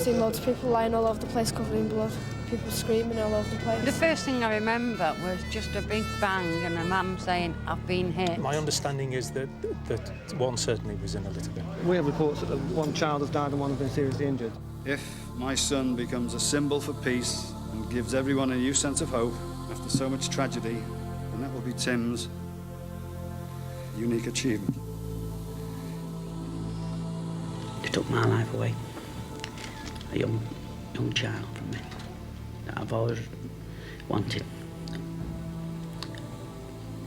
seen loads of people lying all over the place covered in blood, people screaming all over the place. The first thing I remember was just a big bang and a mum saying, "I've been hit." My understanding is that one certainly was in a litter bin. We have reports that one child has died and one has been seriously injured. If my son becomes a symbol for peace and gives everyone a new sense of hope after so much tragedy, then that will be Tim's unique achievement. He took my life away, a young child from me that I've always wanted,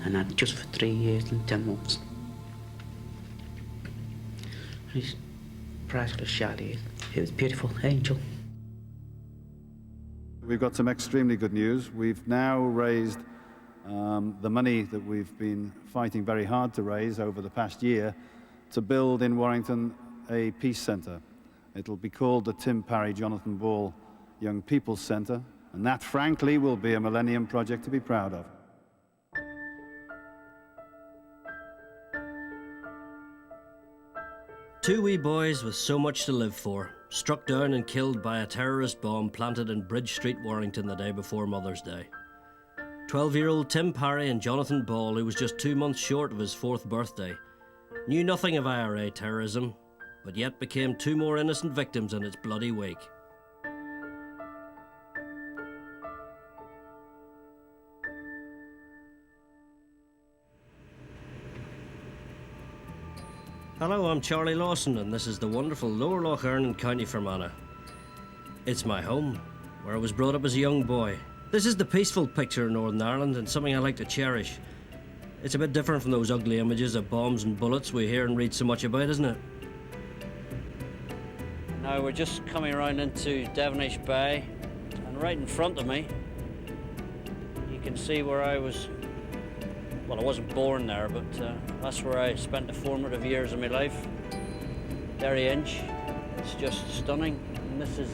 and had just for 3 years and 10 months. He's priceless, Shadi. He was a beautiful angel. We've got some extremely good news. We've now raised the money that we've been fighting very hard to raise over the past year to build in Warrington a peace centre. It'll be called the Tim Parry Johnathan Ball Young People's Centre, and that, frankly, will be a millennium project to be proud of. Two wee boys with so much to live for, struck down and killed by a terrorist bomb planted in Bridge Street, Warrington the day before Mother's Day. 12-year-old Tim Parry and Johnathan Ball, who was just 2 months short of his 4th birthday, knew nothing of IRA terrorism, but yet became 2 more innocent victims in its bloody wake. Hello, I'm Charlie Lawson, and this is the wonderful Lower Loch Earn in County Fermanagh. It's my home, where I was brought up as a young boy. This is the peaceful picture of Northern Ireland, and something I like to cherish. It's a bit different from those ugly images of bombs and bullets we hear and read so much about, isn't it? Now we're just coming around into Devonish Bay, and right in front of me you can see where I was. Well, I wasn't born there, but that's where I spent the formative years of my life. Derry Inch, it's just stunning. And this is,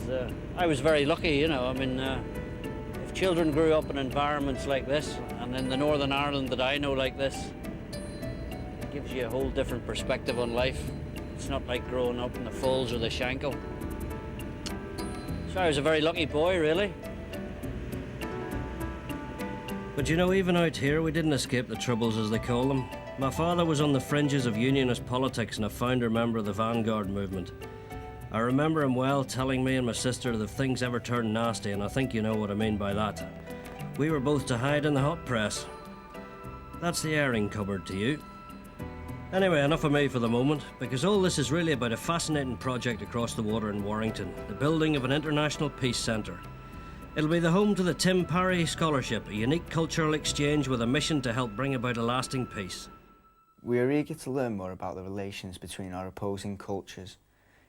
I was very lucky, you know. I mean, if children grew up in environments like this, and in the Northern Ireland that I know like this, it gives you a whole different perspective on life. It's not like growing up in the Falls or the Shankill. So I was a very lucky boy, really. But you know, even out here, we didn't escape the Troubles, as they call them. My father was on the fringes of unionist politics and a founder member of the Vanguard movement. I remember him well telling me and my sister that if things ever turned nasty, and I think you know what I mean by that, we were both to hide in the hot press. That's the airing cupboard to you. Anyway, enough of me for the moment, because all this is really about a fascinating project across the water in Warrington, the building of an international peace centre. It'll be the home to the Tim Parry Scholarship, a unique cultural exchange with a mission to help bring about a lasting peace. We are eager to learn more about the relations between our opposing cultures.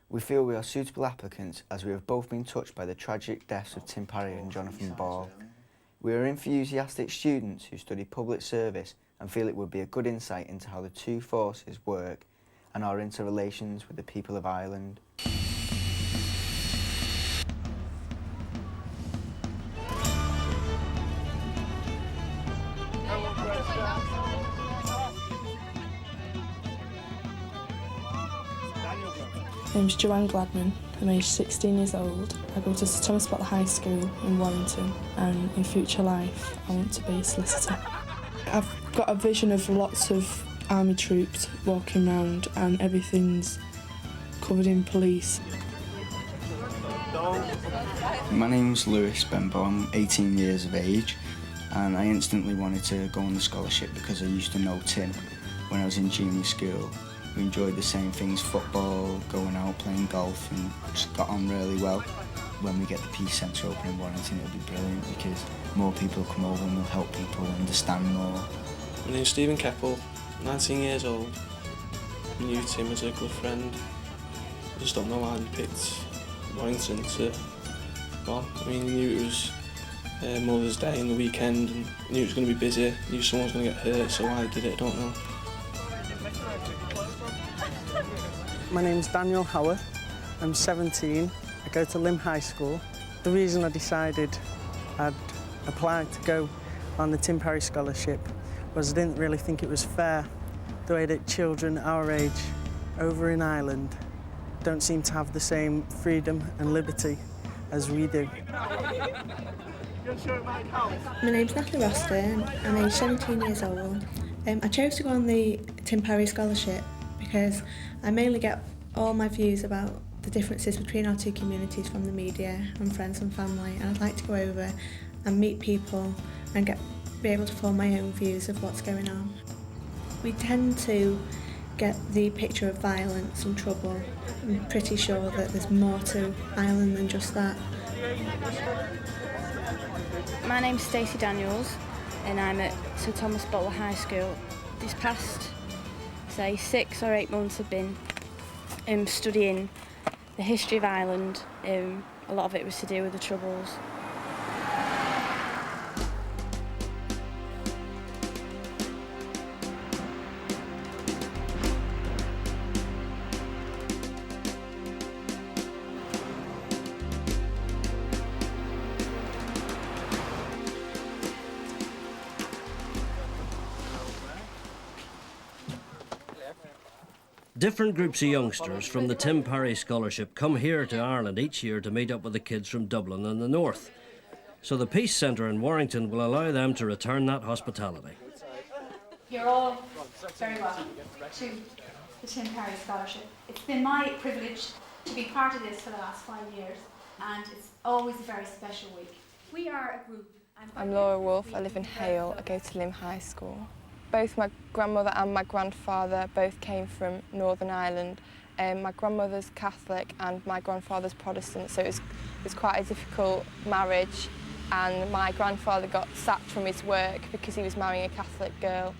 We feel we are suitable applicants as we have both been touched by the tragic deaths of Tim Parry and Johnathan Ball. We are enthusiastic students who study public service and feel it would be a good insight into how the two forces work and our interrelations with the people of Ireland. My name's Joanne Gladman. I'm aged 16 years old. I go to Sir Thomas Potter High School in Warrington, and in future life I want to be a solicitor. I've got a vision of lots of army troops walking around and everything's covered in police. My name's Lewis Benbow. I'm 18 years of age, and I instantly wanted to go on the scholarship because I used to know Tim when I was in junior school. We enjoyed the same things, football, going out, playing golf, and just got on really well. When we get the Peace Centre open in Warrington, it'll be brilliant because more people come over and we'll help people understand more. My name's Stephen Keppel, 19 years old. I knew Tim as a good friend. I just don't know why he picked Warrington to, well, I mean, he knew it was Mother's Day and the weekend, and knew it was going to be busy, knew someone was going to get hurt, so why he did it, I don't know. My name's Daniel Howard. I'm 17. I go to Lim High School. The reason I decided I'd apply to go on the Tim Parry Scholarship was I didn't really think it was fair the way that children our age over in Ireland don't seem to have the same freedom and liberty as we do. My name's Natalie Roston, I'm aged 17 years old. I chose to go on the Tim Parry scholarship because I mainly get all my views about the differences between our two communities from the media and friends and family, and I'd like to go over and meet people and be able to form my own views of what's going on. We tend to get the picture of violence and trouble. I'm pretty sure that there's more to Ireland than just that. My name's Stacey Daniels and I'm at Sir Thomas Butler High School. This past, say, 6 or 8 months have been studying the history of Ireland. A lot of it was to do with the Troubles. Different groups of youngsters from the Tim Parry Scholarship come here to Ireland each year to meet up with the kids from Dublin and the North. So the Peace Centre in Warrington will allow them to return that hospitality. You're all very welcome to the Tim Parry Scholarship. It's been my privilege to be part of this for the last 5 years, and it's always a very special week. We are a group. I'm Laura Wolfe, I live in Hale, I go to Lim High School. Both my grandmother and my grandfather both came from Northern Ireland. My grandmother's Catholic and my grandfather's Protestant, so it was quite a difficult marriage, and my grandfather got sacked from his work because he was marrying a Catholic girl.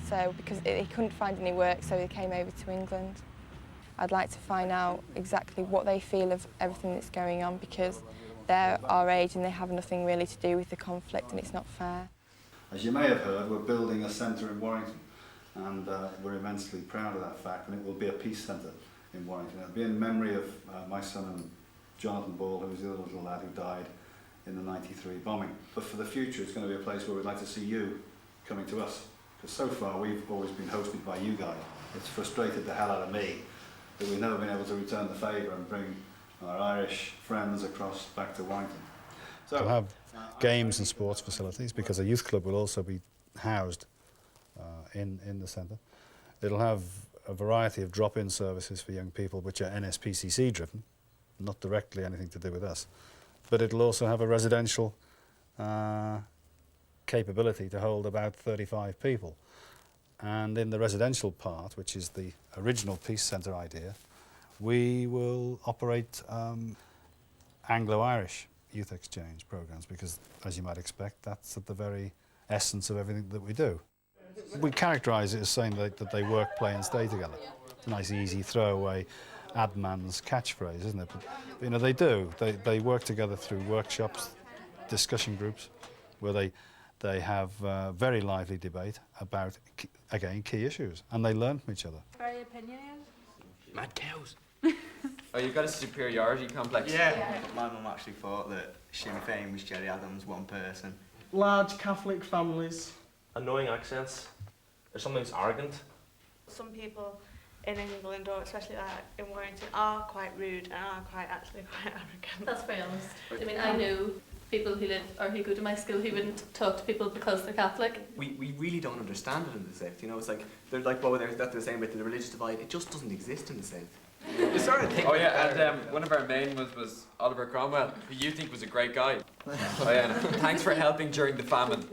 So because he couldn't find any work, so he came over to England. I'd like to find out exactly what they feel of everything that's going on, because they're our age and they have nothing really to do with the conflict, and it's not fair. As you may have heard, we're building a centre in Warrington, and we're immensely proud of that fact, and it will be a peace centre in Warrington. It'll be in memory of my son and Johnathan, who was the other little lad who died in the '93 bombing. But for the future, it's going to be a place where we'd like to see you coming to us, because so far we've always been hosted by you guys. It's frustrated the hell out of me that we've never been able to return the favour and bring our Irish friends across back to Warrington. So we'll have games and sports facilities, because a youth club will also be housed in the centre. It'll have a variety of drop-in services for young people which are NSPCC driven, not directly anything to do with us, but it'll also have a residential capability to hold about 35 people. And in the residential part, which is the original Peace Centre idea, we will operate Anglo-Irish youth exchange programmes, because, as you might expect, that's at the very essence of everything that we do. We characterise it as saying that they work, play and stay together. It's a nice, easy, throwaway ad man's catchphrase, isn't it? But you know, they do. They work together through workshops, discussion groups, where they have very lively debate about, again, key issues, and they learn from each other. Very opinionated. Mad cows. Oh, you've got a superiority complex. Yeah. My mum actually thought that Sinn Féin was Gerry Adams, one person. Large Catholic families. Annoying accents. Or sometimes arrogant. Some people in England, or especially in Warrington, are quite rude and are actually quite arrogant. That's very honest. I mean, I know people who live or who go to my school who wouldn't talk to people because they're Catholic. We really don't understand it in the South, you know, it's like, they're like, well, they're saying about the religious divide, it just doesn't exist in the South. You sort of think. Oh yeah, and one of our main was Oliver Cromwell, who you think was a great guy. Oh yeah, thanks for helping during the famine.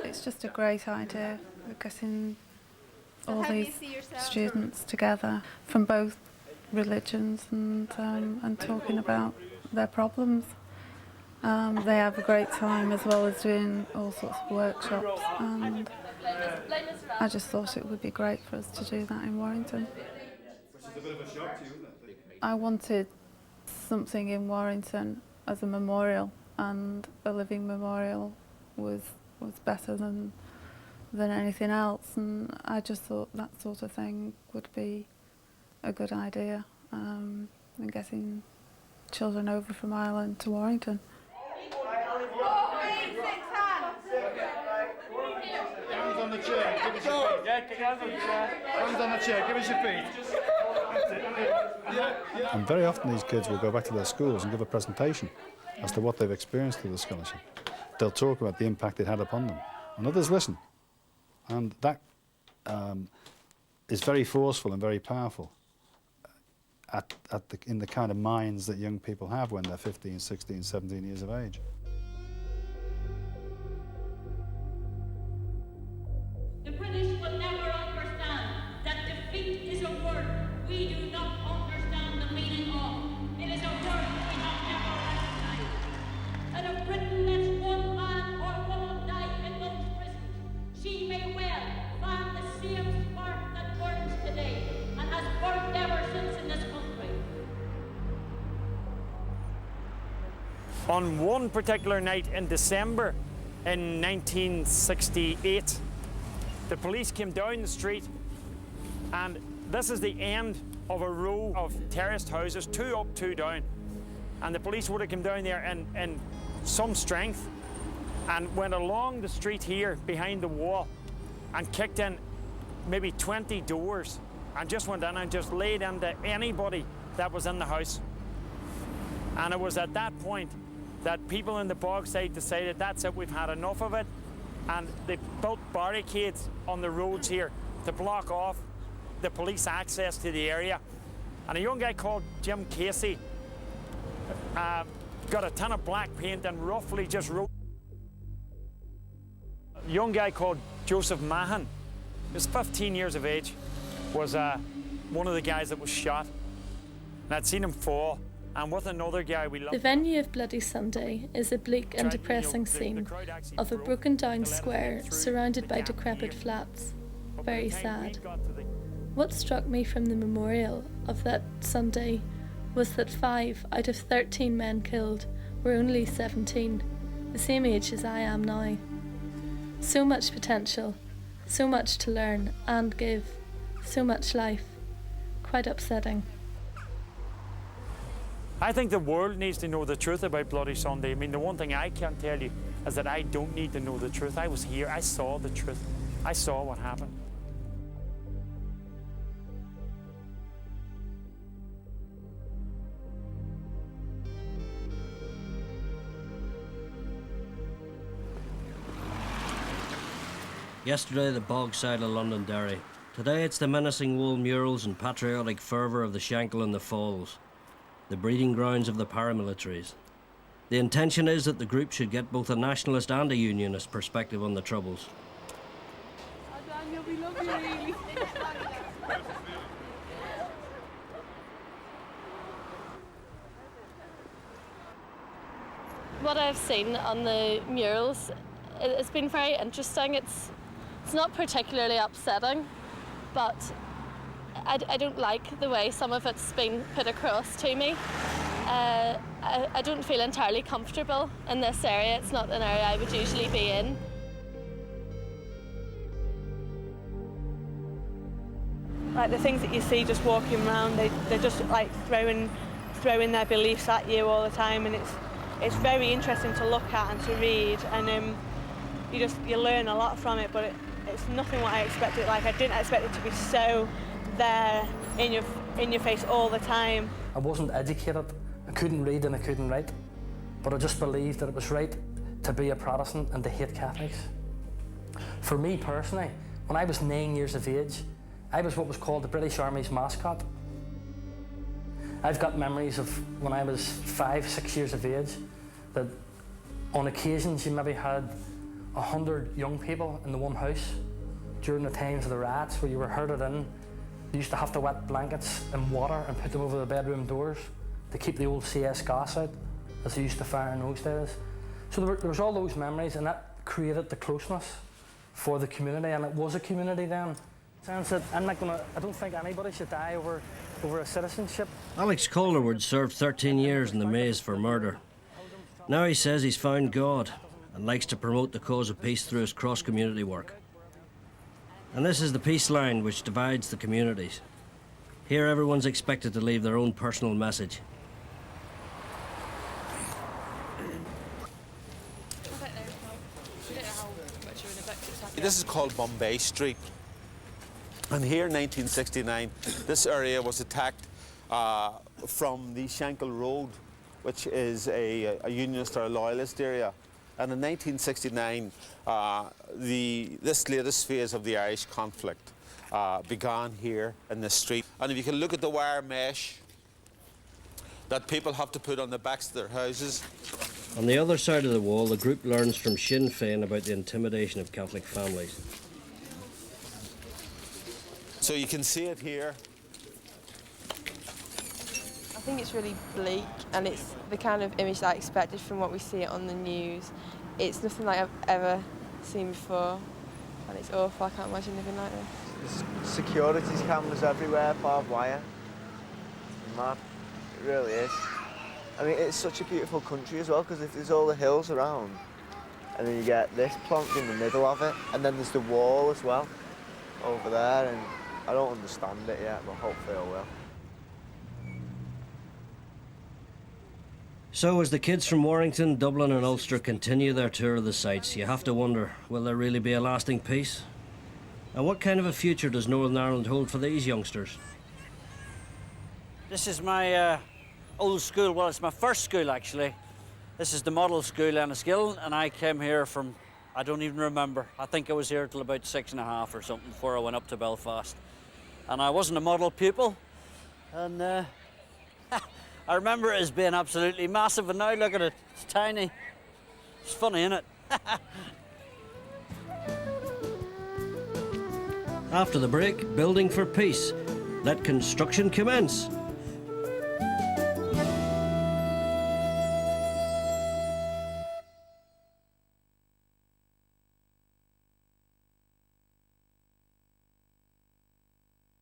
It's just a great idea, getting all these students together from both religions and talking about their problems. They have a great time, as well as doing all sorts of workshops, and I just thought it would be great for us to do that in Warrington. Which is a bit of a shock to you, isn't it? I wanted something in Warrington as a memorial, and a living memorial was better than anything else, and I just thought that sort of thing would be a good idea, and getting children over from Ireland to Warrington. Hands on the chair. Give us your feet. Yeah, hands on the chair. Hands on the chair. Give us your feet. And very often these kids will go back to their schools and give a presentation as to what they've experienced through the scholarship. They'll talk about the impact it had upon them, and others listen. And that is very forceful and very powerful in the kind of minds that young people have when they're 15, 16, 17 years of age. The British will never understand that defeat is a word we do not understand the meaning of. It is a word we have never recognized. And if Britain lets one man or woman die in those prisons, she may well fan the same spark that burns today and has burned ever since in this country. On one particular night in December in 1968, the police came down the street, and this is the end of a row of terraced houses, 2 up, 2 down. And the police would have come down there in some strength and went along the street here behind the wall and kicked in maybe 20 doors and just went in and just laid into anybody that was in the house. And it was at that point that people in the Bogside decided, that's it, we've had enough of it. And they built barricades on the roads here to block off the police access to the area. And a young guy called Jim Casey got a ton of black paint and roughly just wrote. A young guy called Joseph Mahan, who was 15 years of age, was one of the guys that was shot. And I'd seen him fall. And with another guy we loved. The venue of Bloody Sunday is a bleak and depressing scene of a broken down square surrounded by decrepit flats. Very sad. What struck me from the memorial of that Sunday was that 5 out of 13 men killed were only 17, the same age as I am now. So much potential, so much to learn and give, so much life. Quite upsetting. I think the world needs to know the truth about Bloody Sunday. I mean, the one thing I can tell you is that I don't need to know the truth. I was here, I saw the truth. I saw what happened. Yesterday, the Bogside of Londonderry. Today, it's the menacing wall murals and patriotic fervour of the Shankill and the Falls, the breeding grounds of the paramilitaries. The intention is that the group should get both a nationalist and a unionist perspective on the Troubles. Daniel, we love you really. What I've seen on the murals, it's been very interesting. It's not particularly upsetting, but I don't like the way some of it's been put across to me. I don't feel entirely comfortable in this area. It's not an area I would usually be in. Like the things that you see just walking around, they're just like throwing their beliefs at you all the time, and it's very interesting to look at and to read, and you learn a lot from it. But it's nothing what I expected. Like I didn't expect it to be so there in your face all the time. I wasn't educated. I couldn't read and I couldn't write, but I just believed that it was right to be a Protestant and to hate Catholics. For me personally, when I was 9 years of age, I was what was called the British Army's mascot. I've got memories of when I was 5, 6 years of age, that on occasions you maybe had 100 young people in the one house during the times of the riots where you were herded in. You used to have to wet blankets in water and put them over the bedroom doors to keep the old CS gas out, as they used to fire in those days. So there was all those memories, and that created the closeness for the community, and it was a community then. Sense that I don't think anybody should die over a citizenship. Alex Calderwood served 13 years in the maze for murder. Now he says he's found God and likes to promote the cause of peace through his cross-community work. And this is the peace line which divides the communities. Here everyone's expected to leave their own personal message. This is called Bombay Street. And here in 1969, this area was attacked from the Shankill Road, which is a Unionist or a Loyalist area. And in 1969, this latest phase of the Irish conflict began here in this street. And if you can look at the wire mesh that people have to put on the backs of their houses. On the other side of the wall, the group learns from Sinn Féin about the intimidation of Catholic families. So you can see it here. I think it's really bleak, and it's the kind of image that I expected from what we see on the news. It's nothing like I've ever seen before, and it's awful. I can't imagine living like this. There's security cameras everywhere, barbed wire. It's mad. It really is. I mean, it's such a beautiful country as well, because there's all the hills around, and then you get this plonked in the middle of it, and then there's the wall as well over there, and I don't understand it yet, but hopefully I will. So as the kids from Warrington, Dublin and Ulster continue their tour of the sites, you have to wonder, will there really be a lasting peace? And what kind of a future does Northern Ireland hold for these youngsters? This is my old school. Well, it's my first school, actually. This is the model school in Enniskillen, and I came here from, I don't even remember. I think I was here till about 6.5 or something before I went up to Belfast. And I wasn't a model pupil, and I remember it as being absolutely massive, and now look at it, it's tiny. It's funny, isn't it? After the break, building for peace. Let construction commence.